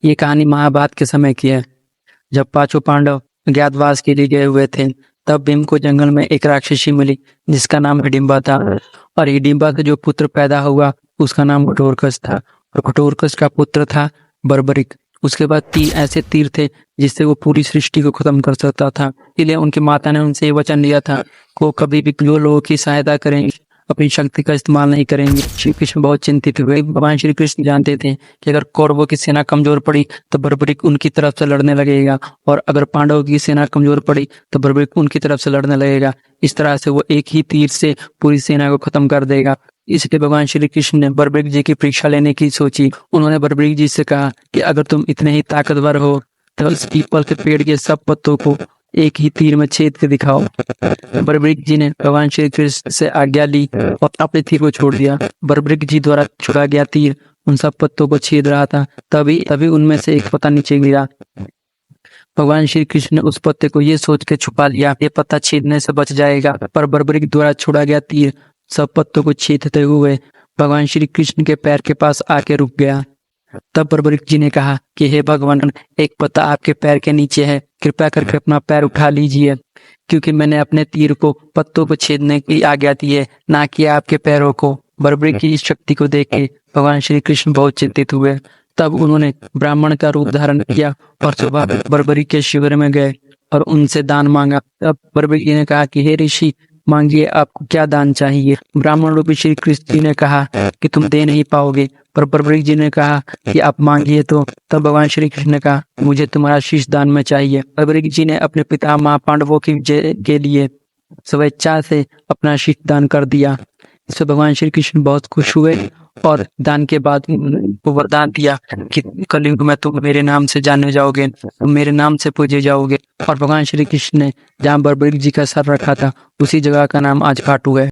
ये कहानी महाभारत के समय की है। जब पांचों पांडव अज्ञातवास के लिए गए हुए थे, तब भीम को जंगल में एक राक्षसी मिली जिसका नाम हिडिंबा था। और हिडिंबा से जो पुत्र पैदा हुआ उसका नाम कठोरकस था, और कठोरकस का पुत्र था बर्बरिक। उसके बाद 3 ऐसे तीर थे जिससे वो पूरी सृष्टि को खत्म कर सकता था। इसलिए उनकी माता ने उनसे ये वचन लिया था को कभी भी जो लोगों की सहायता करेंगे अपनी शक्ति का इस्तेमाल नहीं करेंगे। श्री कृष्ण बहुत चिंतित हुए। भगवान श्री कृष्ण जानते थे कि अगर कौरवों की सेना कमजोर पड़ी तो बर्बरिक उनकी तरफ से लड़ने लगेगा, और अगर पांडवों की सेना कमजोर पड़ी तो बर्बरिक उनकी तरफ से लड़ने लगेगा। इस तरह से वो एक ही तीर से पूरी सेना को खत्म कर देगा। इसलिए भगवान श्री कृष्ण ने बर्बरिक जी की परीक्षा लेने की सोची। उन्होंने बर्बरिक जी से कहा कि अगर तुम इतने ही ताकतवर हो तो इस पीपल के पेड़ के सब पत्तों को एक ही तीर में छेद के दिखाओ। बर्बरिक जी ने भगवान श्री कृष्ण से आज्ञा ली और अपने तीर को छोड़ दिया। बर्बरिक जी द्वारा छुड़ा गया तीर उन सब पत्तों को छेद रहा था। तभी उनमें से एक पत्ता नीचे गिरा। भगवान श्री कृष्ण ने उस पत्ते को ये सोच के छुपा लिया, ये पत्ता छेदने से बच जाएगा। पर बर्बरिक द्वारा छोड़ा गया तीर सब पत्तों को छेदते हुए भगवान श्री कृष्ण के पैर के पास आके रुक गया। तब बर्बरिक जी ने कहा कि हे भगवान, एक पत्ता आपके पैर के नीचे है, कृपया करके अपना पैर उठा लीजिए, क्योंकि मैंने अपने तीर को पत्तों को छेदने की आज्ञा दी है, ना कि आपके पैरों को। बर्बरिक की इस शक्ति को देख के भगवान श्री कृष्ण बहुत चिंतित हुए। तब उन्होंने ब्राह्मण का रूप धारण किया और सुबह बर्बरिक के शिविर में गए और उनसे दान मांगा। तब बर्बरिक जी ने कहा कि हे ऋषि, मांगिए, आपको क्या दान चाहिए। ब्राह्मण रूपी श्री कृष्ण जी ने कहा कि तुम दे नहीं पाओगे, पर बर्बरिक जी ने कहा कि आप मांगिए। तो तब भगवान श्री कृष्ण ने कहा, मुझे तुम्हारा शीश दान में चाहिए। बर्बरिक जी ने अपने पिता माँ पांडवों की विजय के लिए स्वेच्छा से अपना शीश दान कर दिया। इससे भगवान श्री कृष्ण बहुत खुश हुए और दान के बाद वो वरदान दिया कि कलयुग में तुम मेरे नाम से जाने जाओगे, तुम मेरे नाम से पूजे जाओगे। और भगवान श्री कृष्ण ने जहाँ बर्बरिक जी का सर रखा था उसी जगह का नाम आज खाटू है।